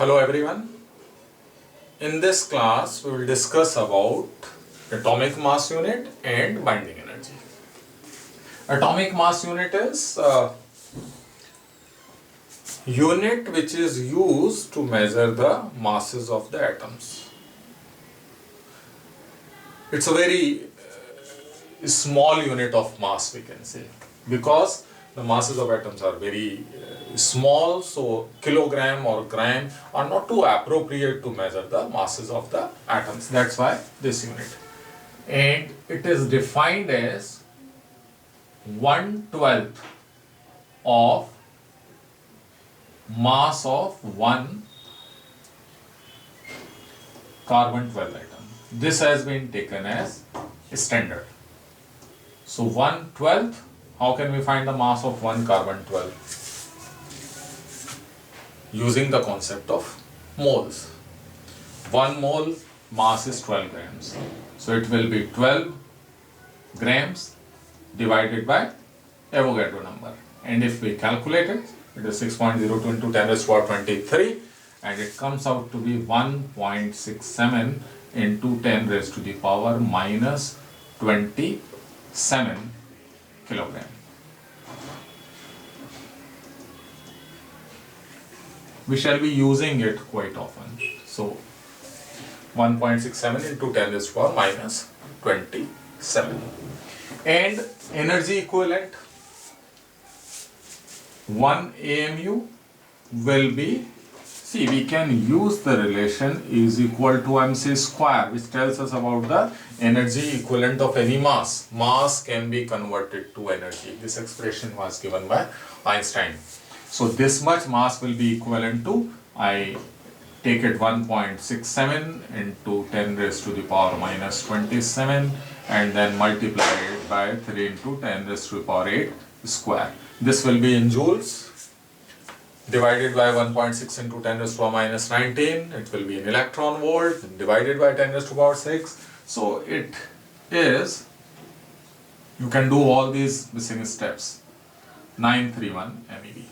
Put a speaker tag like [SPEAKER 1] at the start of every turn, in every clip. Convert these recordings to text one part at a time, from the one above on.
[SPEAKER 1] Hello everyone. In this class we will discuss about atomic mass unit and binding energy. Atomic mass unit is a unit which is used to measure the masses of the atoms. It's a very small unit of mass, we can say, because the masses of atoms are very small, so kilogram or gram are not too appropriate to measure the masses of the atoms. That's why this unit. And it is defined as 1/12 of mass of one carbon 12 atom. This has been taken as standard. So 1/12, how can we find the mass of one carbon 12? Using the concept of moles. 1 mole mass is 12 grams. So it will be 12 grams divided by Avogadro number. And if we calculate it, it is 6.02 into 10 raised to power 23, and it comes out to be 1.67 into 10 raised to the power minus 27 kilogram. We shall be using it quite often. So 1.67 into 10 raised to power minus 27. And energy equivalent 1 AMU will be, see, we can use the relation is equal to MC square, which tells us about the energy equivalent of any mass. Mass can be converted to energy. This expression was given by Einstein. So this much mass will be equivalent to, I take it 1.67 into 10 raised to the power minus 27 and then multiply it by 3 into 10 raised to the power 8 square. This will be in joules divided by 1.6 into 10 raised to the power minus 19. It will be in electron volt divided by 10 raised to the power 6. So it is, you can do all these missing steps, 931 MeV.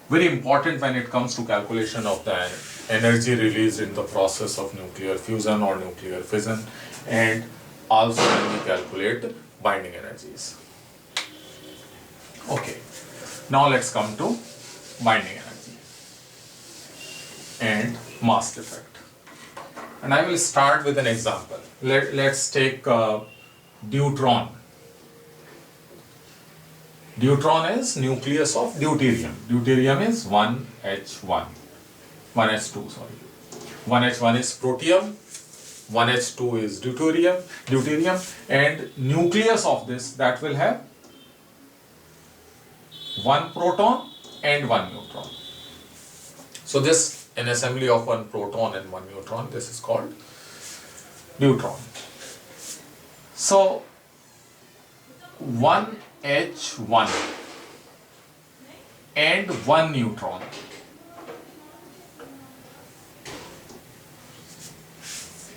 [SPEAKER 1] Very important when it comes to calculation of the energy released in the process of nuclear fusion or nuclear fission, and also when we calculate binding energies. Okay, now let's come to binding energy and mass defect. And I will start with an example. Let's take deuteron. Deuteron is nucleus of deuterium. Deuterium is 1H1. 1H2, sorry. 1H1 is protium, 1H2 is deuterium, and nucleus of this, that will have 1 proton and 1 neutron. So this, an assembly of 1 proton and 1 neutron, this is called deuteron. So 1H1 and 1 neutron.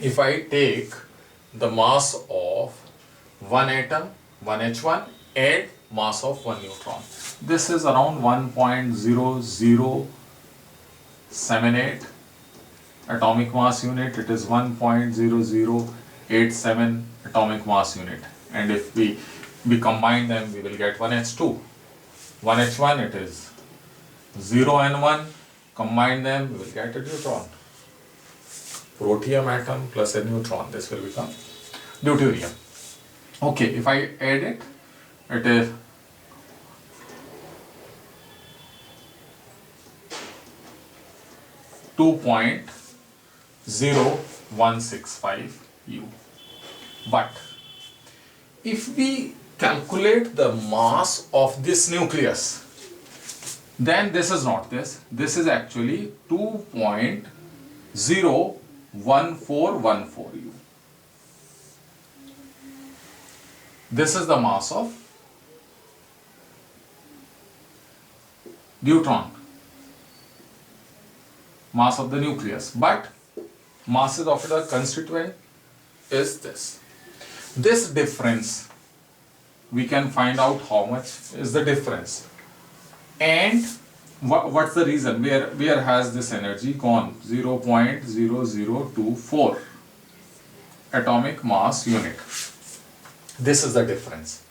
[SPEAKER 1] If I take the mass of 1 atom, 1H1, and mass of 1 neutron, this is around 1.0078 atomic mass unit. It is 1.0087 atomic mass unit. And if we combine them, we will get 1H2. 1H1, it is 0 and 1. Combine them, we will get a neutron. Protium atom plus a neutron, this will become deuterium. Okay, if I add it, it is 2.0165 U. But if we calculate the mass of this nucleus, then this is not this. This is actually 2.01414 U. This is the mass of deuteron, mass of the nucleus, but masses of the constituent is this. This difference, we can find out how much is the difference, and What's the reason? Where has this energy gone? 0.0024 atomic mass unit. This is the difference.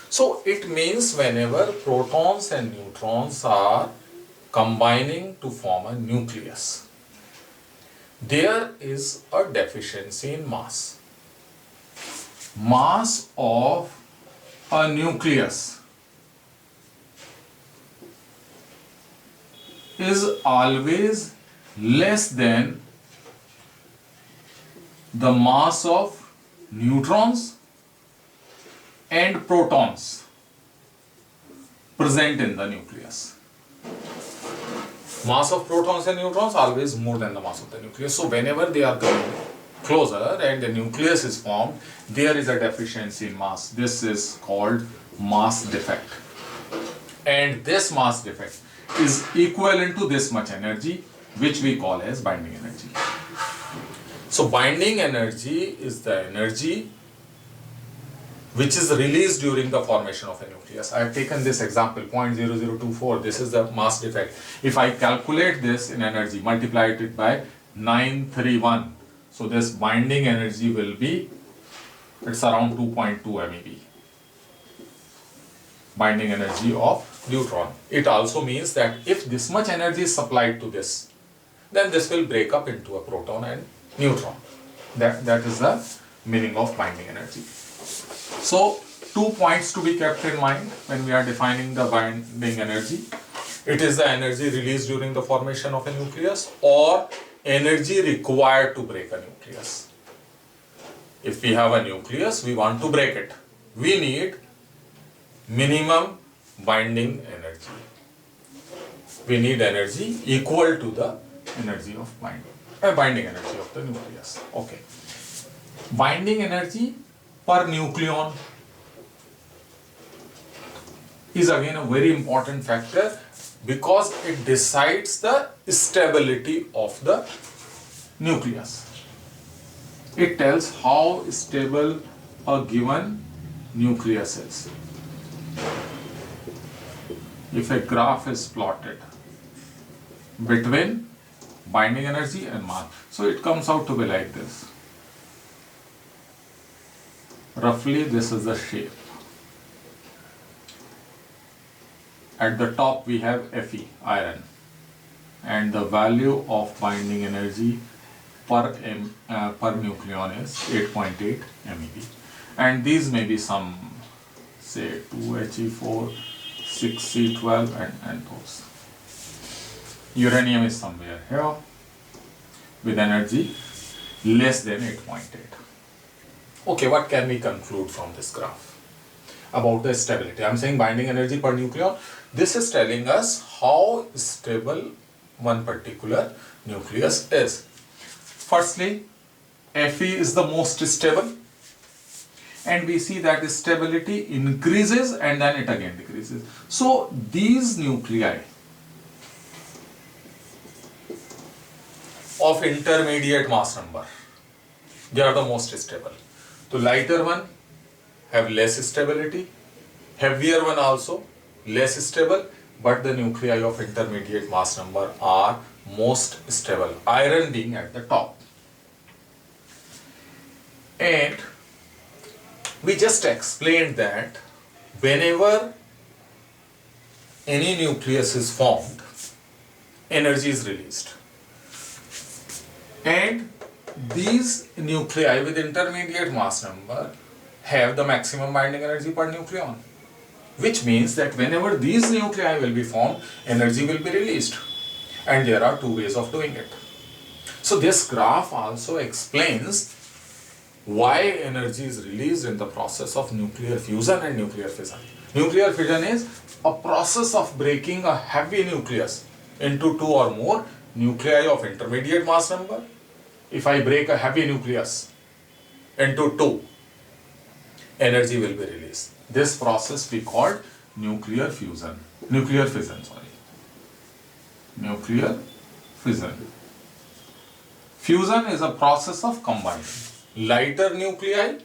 [SPEAKER 1] So it means whenever protons and neutrons are combining to form a nucleus, there is a deficiency in mass. Mass of a nucleus is always less than the mass of neutrons and protons present in the nucleus. Mass of protons and neutrons always more than the mass of the nucleus. So whenever they are coming closer and the nucleus is formed, there is a deficiency in mass. This is called mass defect. And this mass defect is equivalent to this much energy, which we call as binding energy. So binding energy is the energy which is released during the formation of a nucleus. I have taken this example, 0.0024, this is the mass defect. If I calculate this in energy, multiply it by 931, so this binding energy will be, it's around 2.2 MeV. Binding energy of neutron. It also means that if this much energy is supplied to this, then this will break up into a proton and neutron. That is the meaning of binding energy. So 2 points to be kept in mind when we are defining the binding energy. It is the energy released during the formation of a nucleus or energy required to break a nucleus. If we have a nucleus, we want to break it. We need minimum binding energy. We need energy equal to the energy of binding energy of the nucleus. Okay. Binding energy per nucleon is again a very important factor because it decides the stability of the nucleus. It tells how stable a given nucleus is. If a graph is plotted between binding energy and mass, so it comes out to be like this. Roughly this is the shape. At the top we have Fe, iron, and the value of binding energy per nucleon is 8.8 MeV. And these may be some, say 2He4, 6C12 and those. Uranium is somewhere here with energy less than 8.8. Okay, what can we conclude from this graph about the stability? I am saying binding energy per nucleon. This is telling us how stable one particular nucleus is. Firstly, Fe is the most stable, and we see that the stability increases and then it again decreases. So these nuclei of intermediate mass number, they are the most stable. The lighter one have less stability, heavier one also less stable, but the nuclei of intermediate mass number are most stable, iron being at the top. And we just explained that whenever any nucleus is formed, energy is released. And these nuclei with intermediate mass number have the maximum binding energy per nucleon, which means that whenever these nuclei will be formed, energy will be released. And there are two ways of doing it. So this graph also explains why energy is released in the process of nuclear fusion and nuclear fission. Nuclear fission is a process of breaking a heavy nucleus into two or more nuclei of intermediate mass number. If I break a heavy nucleus into two, energy will be released. This process we called nuclear fission. Nuclear fission. Fusion is a process of combining lighter nuclei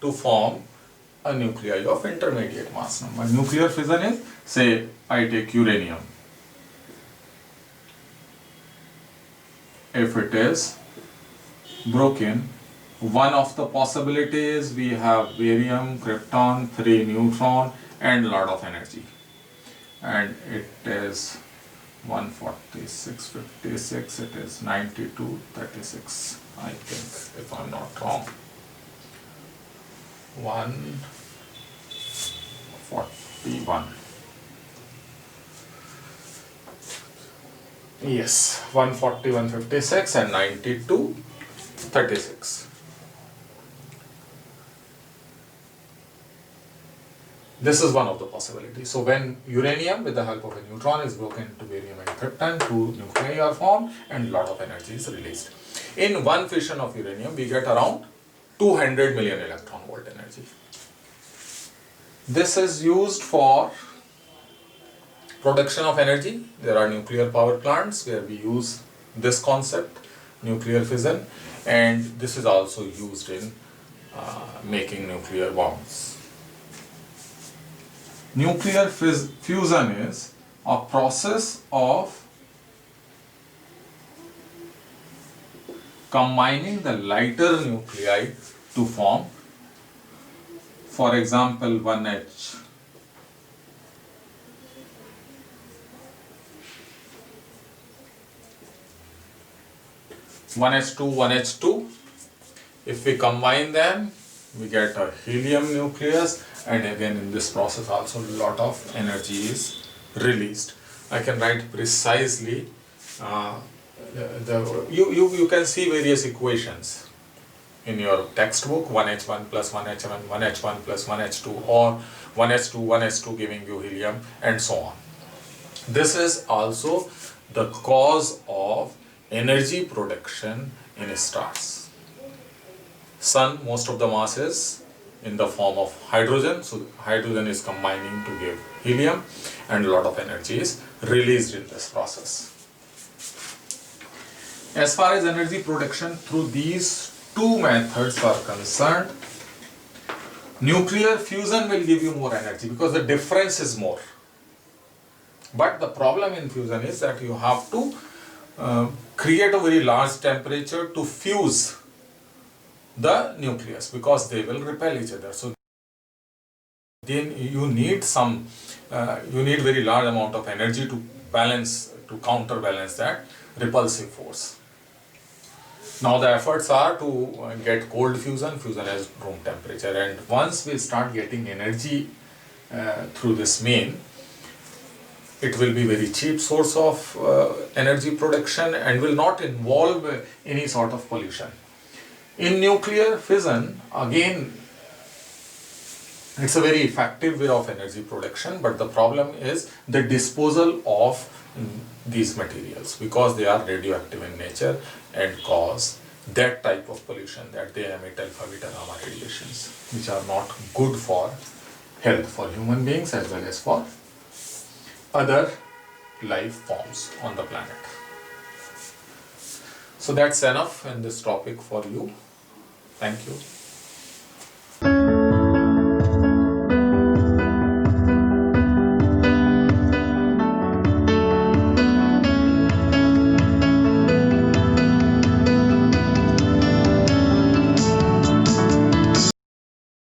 [SPEAKER 1] to form a nuclei of intermediate mass number. Nuclear fission is, say, I take uranium. if it is broken, one of the possibilities we have barium, krypton, 3 neutron and lot of energy, and it is 146, 56, it is 92, 36, I think, if I'm not wrong. 141. Yes, 140, 156 and 92, 36. This is one of the possibilities. So when uranium with the help of a neutron is broken into barium and krypton, 2 nuclei are formed and lot of energy is released. In one fission of uranium, we get around 200 million electron volt energy. This is used for production of energy. There are nuclear power plants where we use this concept, nuclear fission, and this is also used in making nuclear bombs. Nuclear fusion is a process of combining the lighter nuclei to form, for example, 1H. H2. If we combine them, we get a helium nucleus, and again in this process also a lot of energy is released. I can write precisely, you can see various equations in your textbook, 1H1 plus 1H1, 1H1 plus 1H2, or 1H2 giving you helium, and so on. This is also the cause of energy production in stars. Sun, most of the mass is in the form of hydrogen, so hydrogen is combining to give helium, and a lot of energy is released in this process. As far as energy production through these two methods are concerned, nuclear fusion will give you more energy because the difference is more. But the problem in fusion is that you have to create a very large temperature to fuse the nucleus, because they will repel each other. So then you need very large amount of energy to counterbalance that repulsive force. Now the efforts are to get cold fusion as room temperature, and once we start getting energy through this main, it will be very cheap source of energy production and will not involve any sort of pollution. In nuclear fission, again, it's a very effective way of energy production, but the problem is the disposal of these materials, because they are radioactive in nature and cause that type of pollution, that they emit alpha, beta, gamma radiations, which are not good for health, for human beings as well as for other life forms on the planet. So that's enough in this topic for you. Thank you.